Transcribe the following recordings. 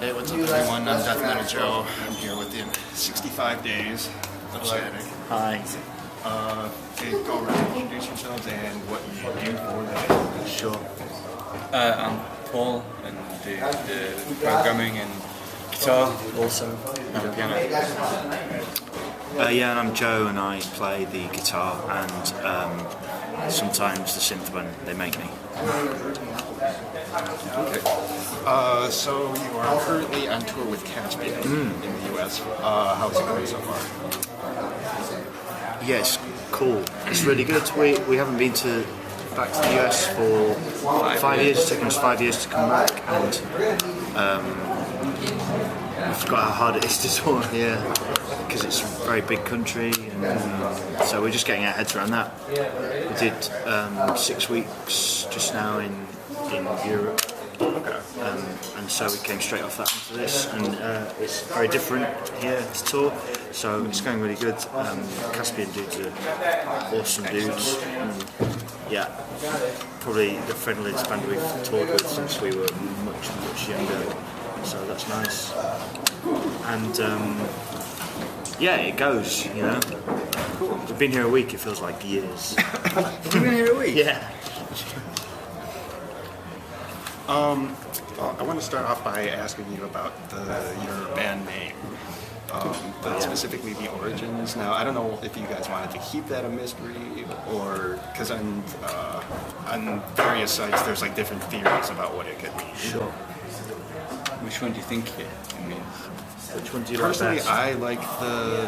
Hey, what's up everyone? I'm Death Metal Joe. I'm here with the 65 Days of Static. Hi. Hey, go around, introduce yourselves and what you do for that. Sure. I'm Paul and do the programming and guitar also, and piano. Yeah, and I'm Joe and I play the guitar and sometimes the synth when they make me. Okay. So you are currently on tour with Caspian in the US. How's it going so far? Yeah, it's cool. It's really good. We haven't been back to the US for 5 years. It's taken us 5 years to come back, and we forgot how hard it is to tour here because it's a very big country, and so we're just getting our heads around that. We did 6 weeks just now in Europe. And so we came straight off that into this, and it's very different here to tour, so it's going really good. Caspian dudes are awesome dudes, and yeah, probably the friendliest band we've toured with since we were much younger, so that's nice. And yeah, it goes, you know. We've been here a week, it feels like years. Have you been here a week? Yeah. I want to start off by asking you about your band name, specifically the origins. Now, I don't know if you guys wanted to keep that a mystery, or because on various sites there's like different theories about what it could mean. Sure. Which one do you think it means? Which one do you like Personally, best? I like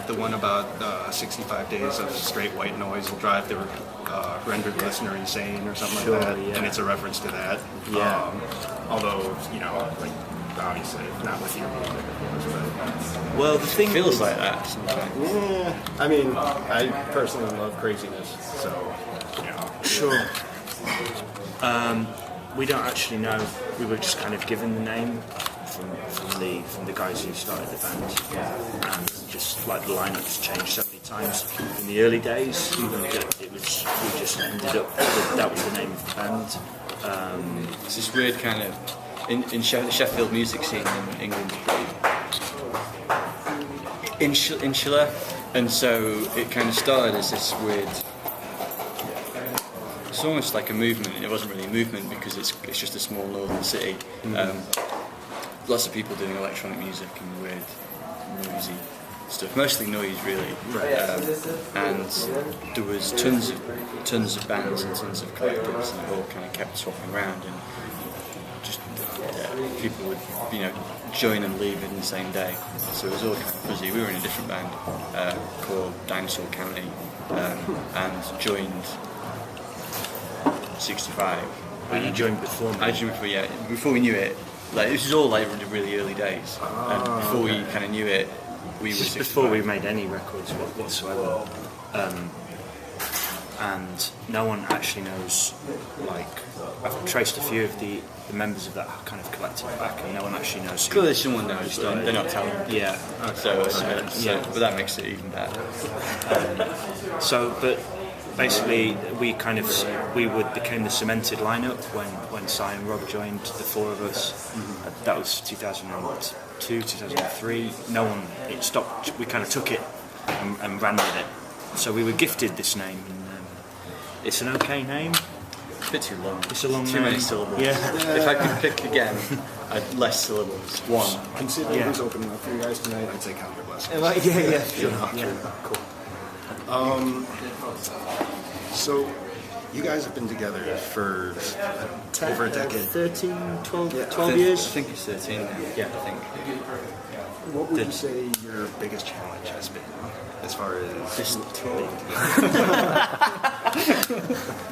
the one about 65 days of straight white noise will drive the rendered listener insane or something Sure, like that, yeah. and it's a reference to that. Yeah. Although, you know, like obviously not with your music, of course, but Well, the thing Feels like that sometimes. yeah, I mean, I personally love craziness, so you know. Sure. We don't actually know. We were just kind of given the name from the guys who started the band, and just like the lineup's changed so many times. In the early days, we just ended up that was the name of the band. It's this weird kind of in Sheffield music scene in England, insular, and so it kind of started as this weird. It's almost like a movement. It wasn't really a movement because it's just a small northern city. Lots of people doing electronic music and weird, noisy stuff. Mostly noise, really. And there was tons of bands and tons of collectives, and it all kind of kept swapping around. And just people would, join and leave in the same day. So it was all kind of fuzzy. We were in a different band called Dinosaur County, and joined 65. But you joined before me. I joined before, yeah. Before we knew it, like this was all like really early days. And before we kind of knew it, we were Just 65. before we made any records whatsoever, and no one actually knows. Like, I've traced a few of the members of that kind of collective back, and no one actually knows. Clearly, someone knows. They're not telling. Yeah. But that makes it even better. But basically, we became the cemented lineup when Cy and Rob joined, the four of us. That was 2002, 2003. It stopped. We kind of took it and ran with it. So we were gifted this name, and it's an okay name. A bit too long. It's a long Too name. many syllables. Yeah. If I could pick again, I'd less syllables. One. Considering who's opening up for you guys tonight, I'd say count your blessings. Yeah, sure. Yeah, cool. So, you guys have been together for over a decade. 12 years. I think it's 13 now. Yeah. I think. What would you say your biggest challenge has been, as far as Just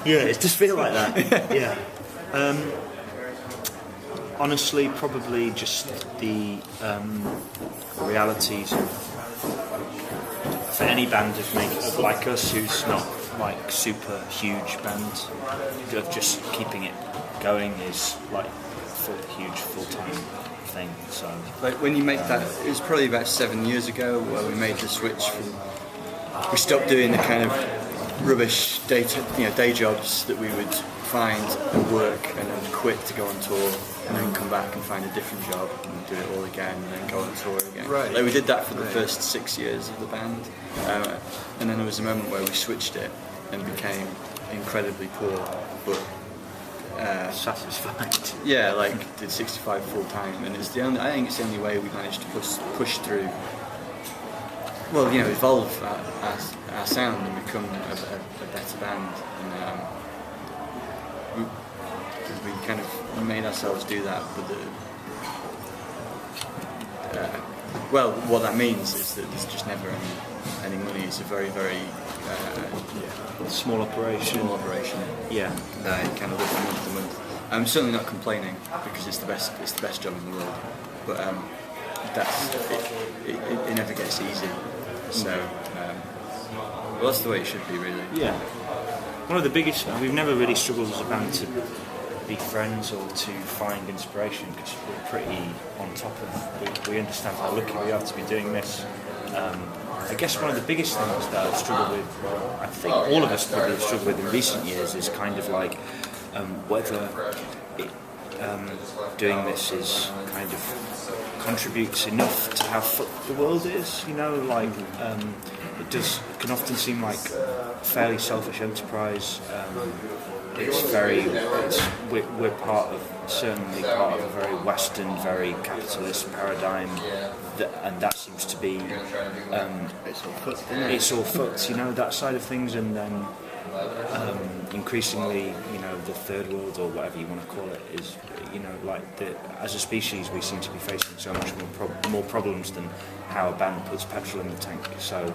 Yeah, it does feel like that. Yeah. Honestly, probably just the realities for any band like us who's not like super huge band, of just keeping it going is like a huge full-time thing. So like when you make that, it was probably about 7 years ago where we made the switch from. We stopped doing the kind of rubbish day jobs that we would find and work and then quit to go on tour, and then come back and find a different job and do it all again, and then go on tour again. Right. Like we did that for the first 6 years of the band, and then there was a moment where we switched it and became incredibly poor, but satisfied. yeah, like did 65 full time, and it's the only. I think it's the only way we managed to push through. Well, you know, evolve our sound and become a better band, and we kind of made ourselves do that with the. Well, what that means is that there's just never any money. It's a very, very Small operation. Yeah. Kind of live from month to month. I'm certainly not complaining because it's the best job in the world, but it never gets easy. So well, that's the way it should be, really. Yeah. One of the biggest. We've never really struggled as a band to be friends or to find inspiration because we're pretty on top of. We understand how lucky we are to be doing this. I guess one of the biggest things that I've struggled with, I think all of us probably have struggled with in recent years, is kind of like whether doing this is kind of contributes enough to how fucked the world is. You know, like it can often seem like a fairly selfish enterprise. We're certainly part of a very Western, very capitalist paradigm, and that seems to be It's all fucked, isn't it? it's all fucked, you know, that side of things, and then increasingly, you know, the third world or whatever you want to call it is, you know, like as a species we seem to be facing so much more problems than how a band puts petrol in the tank. So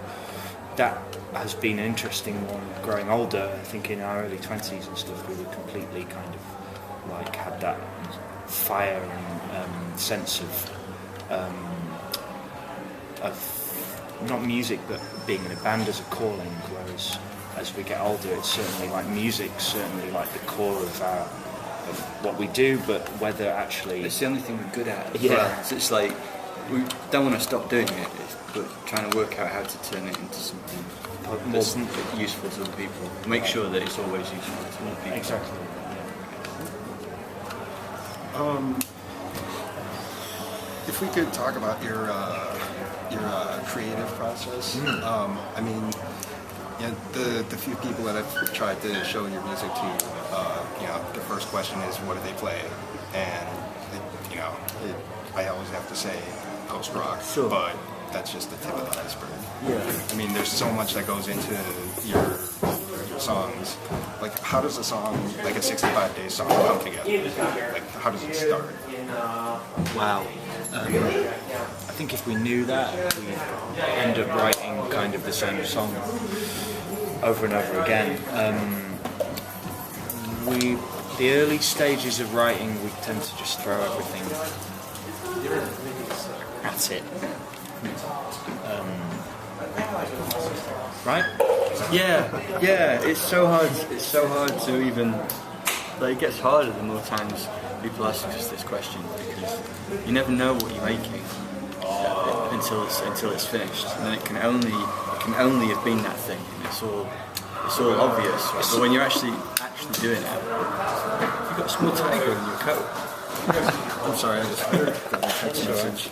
that has been an interesting one. Growing older, I think in our early 20s and stuff, we were completely kind of like had that fire and sense of not music but being in a band as a calling. Whereas as we get older, it's certainly like music's certainly like the core of what we do. But whether actually It's the only thing we're good at. Yeah. Well. So it's like we don't want to stop doing it, but trying to work out how to turn it into something that's useful to other people. Make sure that it's always useful to other people. exactly. If we could talk about your creative process, I mean, yeah, the few people that I've tried to show your music to, you know, the first question is, what do they play? And I always have to say post rock, Sure. but that's just the tip of the iceberg. Yeah. I mean, there's so much that goes into your songs. Like, how does a song, like a 65 Days song, come together? Like, how does it start? Wow. I think if we knew that, we'd end up writing kind of the same song over and over again. The early stages of writing, we tend to just throw everything at it. Right? Yeah. It's so hard. It's so hard to even. Like, it gets harder the more times people ask us this question, because you never know what you're making until it's finished, and then it can only have been that thing, and it's all obvious. Right? But when you're actually doing it, you've got a small tiger in your coat. I'm sorry, I just got a text message.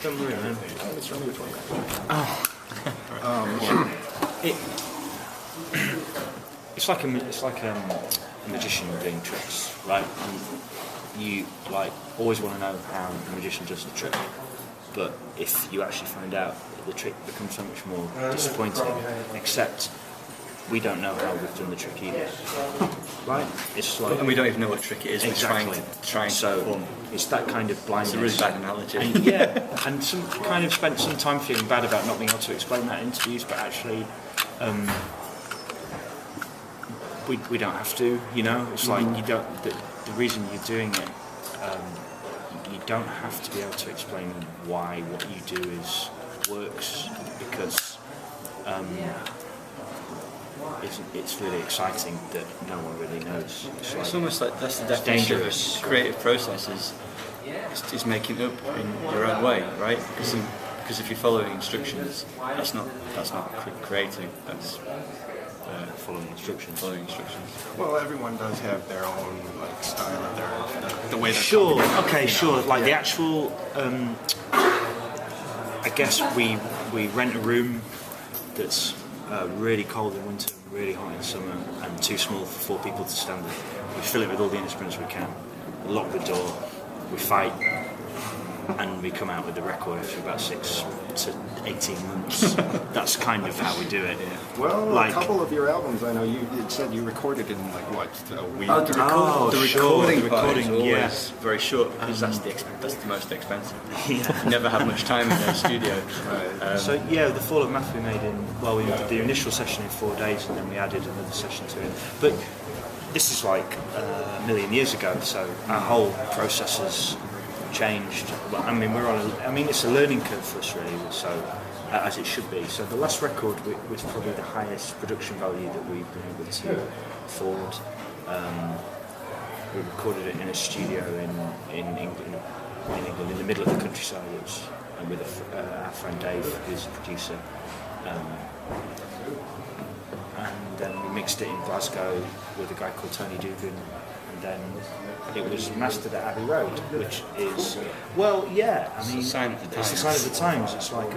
Don't worry, man. It's only 20. It's like a magician doing tricks, right? You like always want to know how the magician does the trick, but if you actually find out, the trick becomes so much more disappointing. Except we don't know how we've done the trick either, right? It's like, And we don't even know what trick it is. exactly. We're trying to So perform. it's that kind of blindness. It's a really bad analogy. And, yeah, and kind of spent some time feeling bad about not being able to explain that in interviews, but actually, we don't have to. You know, it's like you don't. The reason you're doing it, you don't have to be able to explain why what you do works, because it's really exciting that no one really knows. It's almost like that's the definition of dangerous. a creative process is making up in your own way, right? Because if you're following instructions, that's not creating. following instructions. Following instructions. Well, everyone does have their own like style of the way they're Sure. talking. Okay. Sure. Like the Yeah. actual. I guess we rent a room that's really cold in winter, really hot in summer, and too small for 4 people to stand in. We fill it with all the instruments we can, lock the door, we fight, and we come out with the record after about 6 to 18 months. That's kind of how we do it. Well, Like- a couple of your albums, I know you said you recorded in like what, a week? Oh, the sure, recording the part is recording, always yeah. very short because that's the most expensive. Yeah. You never have much time in the studio. Right. So yeah, the Fall of Math we made in, well, we did the initial session in 4 days, and then we added another session to it. But this is like a million years ago, so our whole process has changed. But I mean, it's a learning curve for us really, so as it should be. So the last record was probably the highest production value that we've been able to afford. We recorded it in a studio in England, in the middle of the countryside. It was with our friend Dave, who's a producer. And then we mixed it in Glasgow with a guy called Tony Dugan, and then it was mastered at Abbey Road, which is, well, yeah, I mean, It's a sign of the it's a times. sign of the times. It's like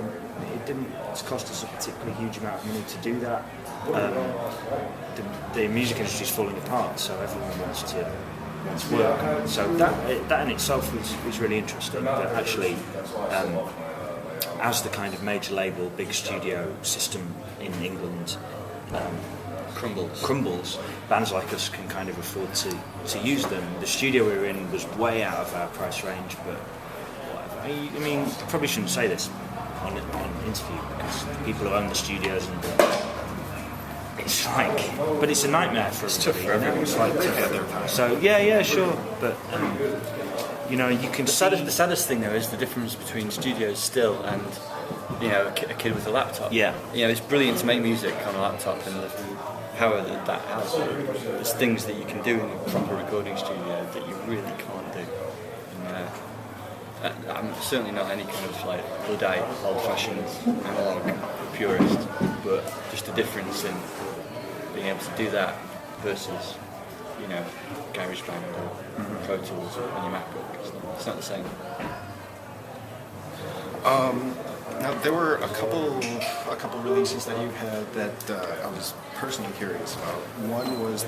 it's cost us a particularly huge amount of money to do that. The music industry is falling apart, so everyone wants work. So that in itself was really interesting. That actually, as the kind of major label, big studio system in England crumbles, bands like us can kind of afford to use them. The studio we were in was way out of our price range, but whatever. I mean, probably shouldn't say this on interview because the people who own the studios, and it's like, but it's a nightmare for everybody. You know? It's like, so yeah, sure, but you know, you can The saddest thing though is the difference between studios still and a kid with a laptop. Yeah. It's brilliant to make music on a laptop and the power that has. There's things that you can do in a proper recording studio that you really can't do. And, I'm certainly not any kind of like Luddite, old-fashioned analog purist, but just the difference in being able to do that versus GarageBand or Pro Tools on your MacBook. It's not the same. Now there were a couple releases that you had that I was personally curious about. One was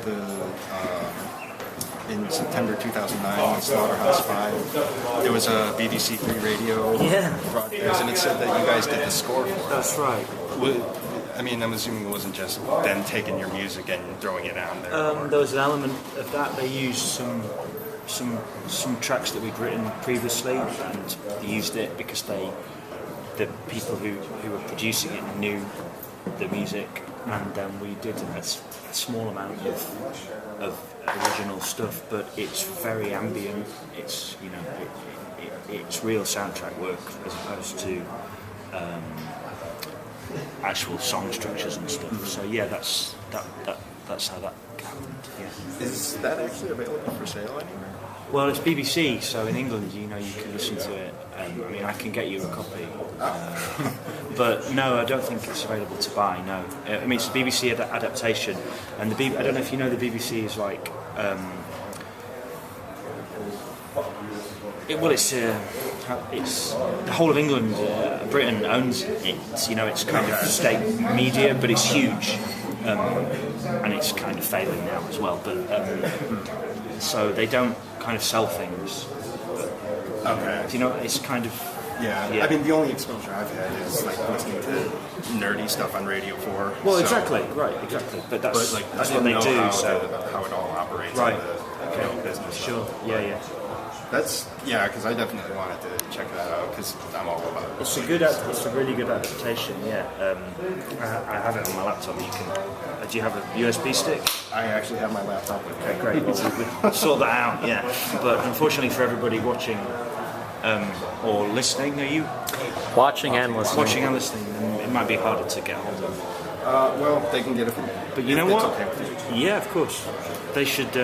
in September 2009, Slaughterhouse 5. It was a BBC Three radio broadcast, and it said that you guys did the score for it. That's right. I mean, I'm assuming it wasn't just them taking your music and throwing it on there. There was an element of that. They used some tracks that we'd written previously, and they used it because the people who were producing it knew the music, and then we did a small amount of original stuff, but it's very ambient. It's it's real soundtrack work as opposed to actual song structures and stuff. So yeah, that's how that happened. Yeah. Is that actually available for sale anywhere? Well, it's BBC, so in England, you can listen to it. I mean, I can get you a copy, but no, I don't think it's available to buy. No, I mean it's a BBC adaptation, and I don't know if you know the BBC is like. It's the whole of England, Britain owns it. It's kind of state media, but it's huge, and it's kind of failing now as well. But so they don't kind of sell things. Okay. It's kind of. Yeah. I mean, the only exposure I've had is like listening to nerdy stuff on Radio 4. Well, so, exactly. But that's I what didn't they know do. how, So how it all operates right. in the business. Sure. Yeah. Because I definitely wanted to check that out because I'm all about it. It's a really good adaptation. Yeah. I have it on my laptop. You can. Do you have a USB stick? I actually have my laptop with me. Okay, great. Well, we'll sort that out. Yeah. But unfortunately for everybody watching or listening, are you Watching and listening. watching and listening? It might be harder to get hold of. Well, they can get it from me. But you know It's what? okay with you. Yeah, of course. They should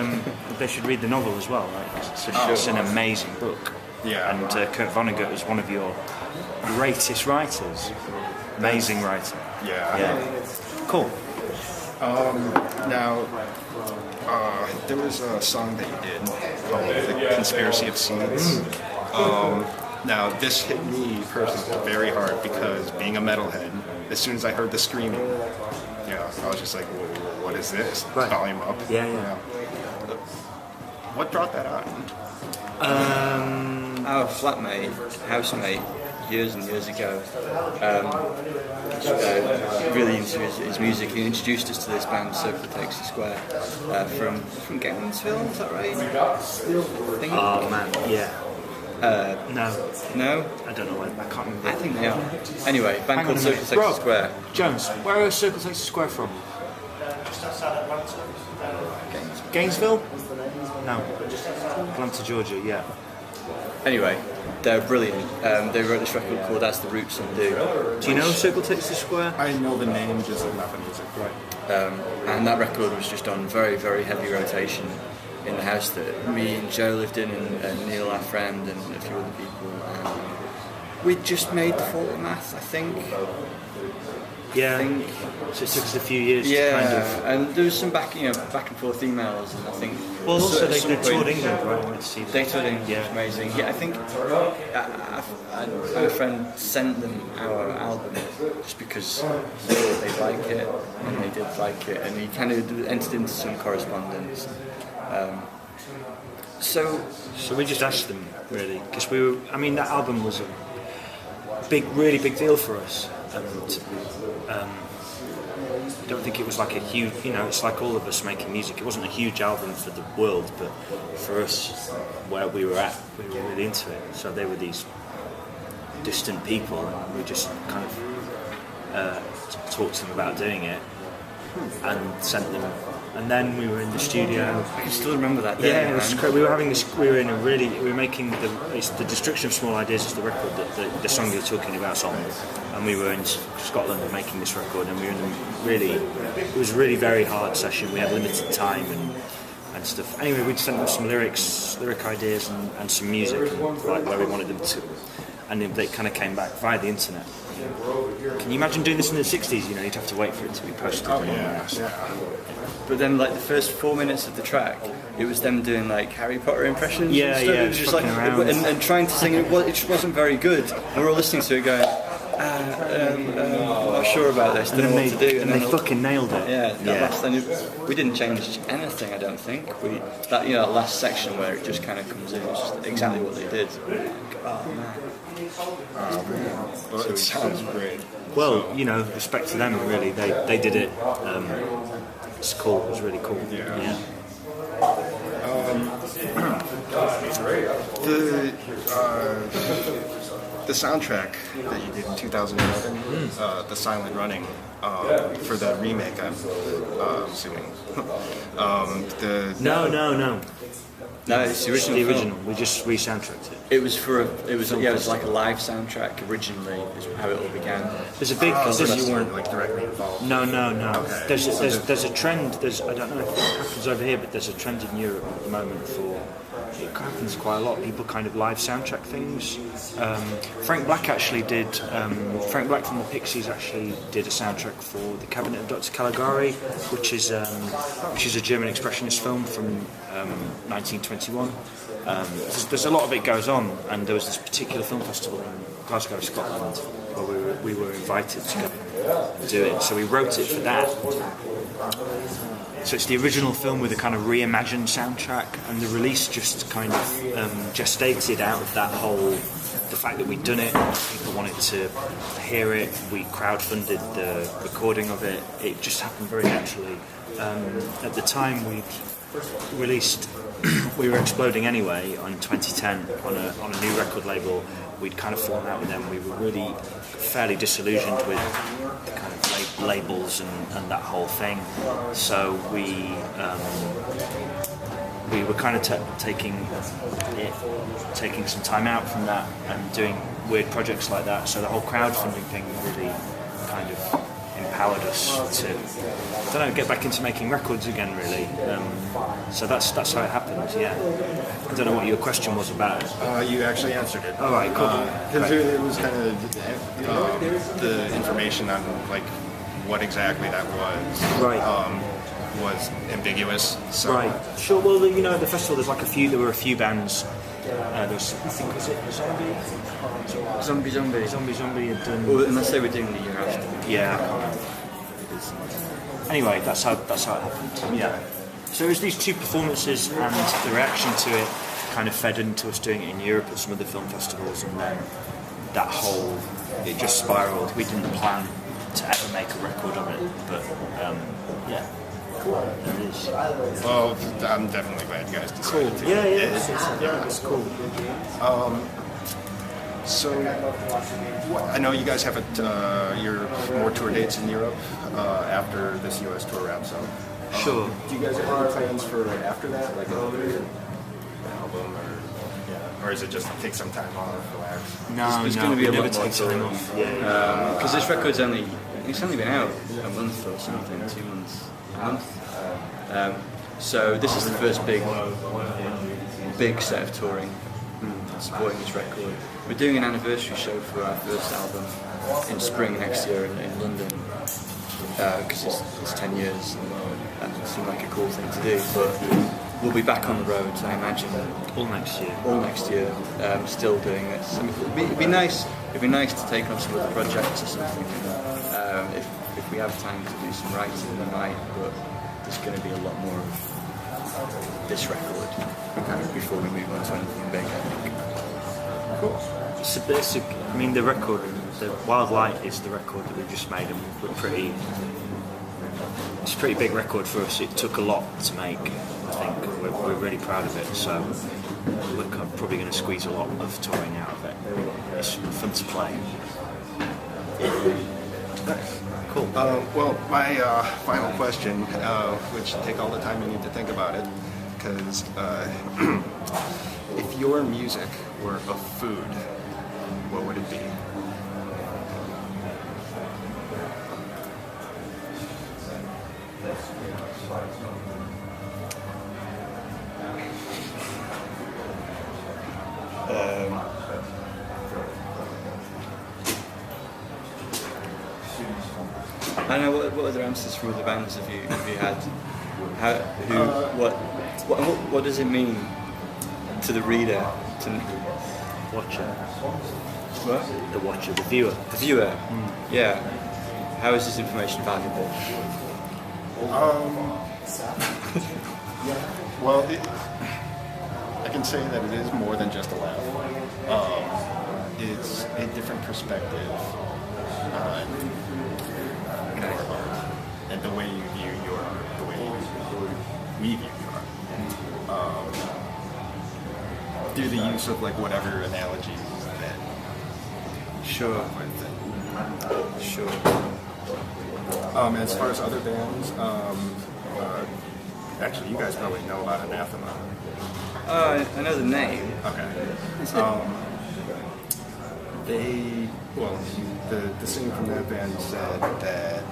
read the novel as well. Right? It's an amazing book. Yeah. And Kurt Vonnegut is one of your greatest writers. Amazing writer. Yeah. Yeah. Cool. Now, there was a song that you did called "The Conspiracy of Seeds." Now, this hit me personally very hard because being a metalhead, as soon as I heard the screaming, I was just like, "What is this?" Right. Volume up. Yeah. What brought that on? Our flatmate, housemate, years and years ago, really into his music. He introduced us to this band, Circle Takes the Square, from Gainesville. Is that right? I think. Oh man, yeah. No, I don't know. I can't remember. I think they are. Anyway, band called Circle Takes the Square. Jones, where is Circle Takes the Square from? Just outside Atlanta. Gainesville? No. Atlanta, Georgia, yeah. Anyway, they're brilliant. They wrote this record called As the Roots Undo. Do you know Circle Takes the Square? I know the name, just not the music. Right. And that record was just on very, very heavy rotation in the house that me and Joe lived in, and Neil, our friend, and a few other people. We'd just made the Fault of Math, I think. Yeah. So it took us a few years to kind of... and there was some back and forth emails, and I think... Well, also at some they point- toured England, right? I went to see them. They toured England, Yeah. which was amazing. Yeah, I think our friend sent them our album just because he thought they'd like it, and they did like it, and he kind of entered into some correspondence. So we just asked them, really, because that album was a really big deal for us. And I don't think it was like a huge, it's like all of us making music. It wasn't a huge album for the world, but for us, where we were at, we were really into it. So they were these distant people, and we just kind of talked to them about doing it and sent them. And then we were in the studio. I can still remember that day. Yeah, it was great. We were making the Destruction of Small Ideas is the record that the song you're talking about's on, and we were in Scotland making this record, and we were it was a really very hard session. We had limited time and stuff. Anyway, we'd sent them some lyric ideas and some music, and, like where we wanted them to, and they kind of came back via the internet. Can you imagine doing this in the 60s? You'd have to wait for it to be posted. Oh yeah. But then, like the first 4 minutes of the track, it was them doing like Harry Potter impressions. Yeah, and stuff. yeah, It was just like around. and trying to sing it. Well, it just wasn't very good. And we're all listening to it, going, I'm not sure about this. Don't know what to do. And they fucking nailed it. Yeah. We didn't change anything. I don't think. That last section where it just kind of comes in, it's just exactly what they did. Oh man. Well, it sounds great. Well, respect to them, really. They did it. It's cool. It was really cool. Yeah. The soundtrack that you did in 2011, The Silent Running, for the remake, I'm assuming. No. No, it's the original. The film. original. We just re-soundtracked it. It was like a live soundtrack originally. Is how it all began. There's a big. You weren't like directly involved. No. Okay. There's a trend. I don't know if it happens over here, but there's a trend in Europe at the moment for. It happens quite a lot. People kind of live soundtrack things. Frank Black actually did. Frank Black from the Pixies actually did a soundtrack for The Cabinet of Dr. Caligari, which is a German expressionist film from 1921. There's a lot of it goes on, and there was this particular film festival in Glasgow, Scotland, where we were invited to go and do it. So we wrote it for that. So it's the original film with a kind of reimagined soundtrack, and the release just kind of gestated out of that whole, the fact that we'd done it, people wanted to hear it, we crowdfunded the recording of it, it just happened very naturally. At the time we'd released We Were Exploding Anyway on 2010 on a new record label. We'd kind of fallen out with them. We were really fairly disillusioned with the kind of labels and that whole thing. So we were kind of taking some time out from that and doing weird projects like that. So the whole crowdfunding thing really kind of empowered us to, get back into making records again, really. So that's how it happened. Yeah. I don't know what your question was about. You actually answered it. All right, cool. Because it was kind of the information on like what exactly that was. Right. Was ambiguous. So. Right. Sure. Well, you know, the festival. There were a few bands. There's, I think, was it Zombie had done. Well, unless they were doing the year after. Yeah. I can't remember. Anyway, that's how it happened. Yeah. So it was these two performances, and the reaction to it kind of fed into us doing it in Europe at some of the film festivals, and then it just spiraled. We didn't plan to ever make a record of it, but yeah. There it is. Well, I'm definitely glad you guys decided to. Yeah, it's cool. So, I know you guys have your more tour dates in Europe after this US tour wraps up. Sure. Do you guys have any plans for after that, like another album, or is it just take some time off, relax? There's going to be a lot more time touring. off. Yeah. Because this record's only been out a month or something, 2 months, a month. So this is the first big set of touring supporting this record. We're doing an anniversary show for our first album in spring next year in London, because it's 10 years and it seemed like a cool thing to do, but we'll be back on the road, I imagine. All next year. Still doing this. I mean, it'd be nice to take on some other projects or something. If we have time to do some writing, we might, but there's going to be a lot more of this record before we move on to anything big, I think. Cool. So basic. I mean, the record, the Wild Light is the record that we just made, and it's a pretty big record for us. It took a lot to make. I think we're really proud of it. So we're probably going to squeeze a lot of touring out of it. It's fun to play. Nice. Cool. Well, my final question, which take all the time you need to think about it, because if your music were a food, what would it be? I don't know, what other answers from other bands have you had? What does it mean to the reader, to Watcher. what? The watcher, the viewer. The viewer? Yeah. How is this information valuable? Well, I can say that it is more than just a laugh. It's a different perspective on your art and the way you view your art, the way we view your art. Through the use of like whatever analogies that Sure. with it. Sure. As far as other bands, actually, you guys probably know about Anathema. I know the name. Okay. The singer from that band said that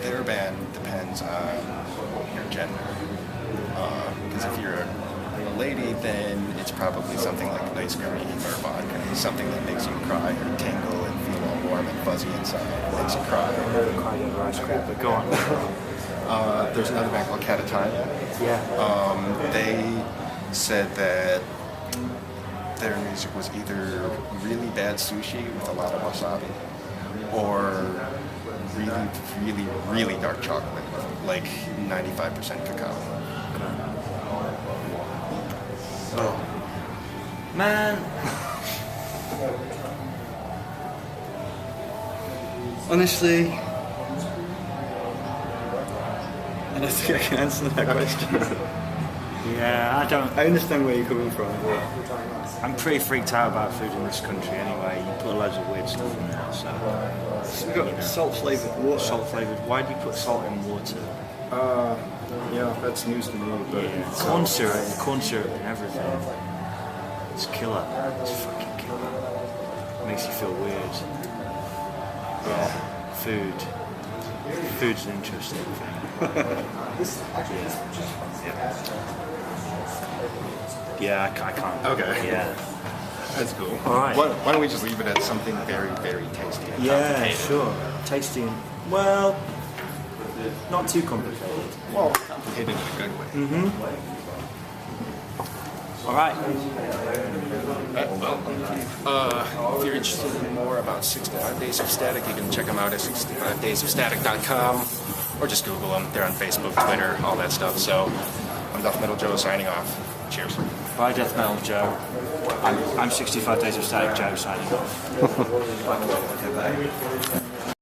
their band depends on your gender. Because if you're a lady, then it's probably something like ice cream or vodka, something that makes you cry or tingle and feel all warm and fuzzy inside, makes you cry. But go on. There's another band called Catatonic. Yeah. They said that their music was either really bad sushi with a lot of wasabi, or really, really, really dark chocolate, like 95% cacao. Oh. Man. Honestly, I don't think I can answer that question. Yeah, I understand where you're coming from, but I'm pretty freaked out about food in this country anyway. You put loads of weird stuff in there, so... we've got salt-flavoured water. Salt-flavoured. Why do you put salt in water? Yeah, that's news to me, but Corn syrup and everything. It's killer. It's fucking killer. It makes you feel weird. Yeah. Food's an interesting thing. Yeah, I can't. Okay. Yeah. That's cool. All right. Why don't we just leave it at something very, very tasty? And Yeah, complicated? sure. Tasty. Well, not too complicated. Well, complicated in a good way. All right. If you're interested in more about 65 Days of Static, you can check them out at 65daysofstatic.com or just Google them. They're on Facebook, Twitter, all that stuff. So I'm Death Metal Joe signing off. Cheers. Bye, Death Metal Joe. I'm 65 Days of Static Joe signing off.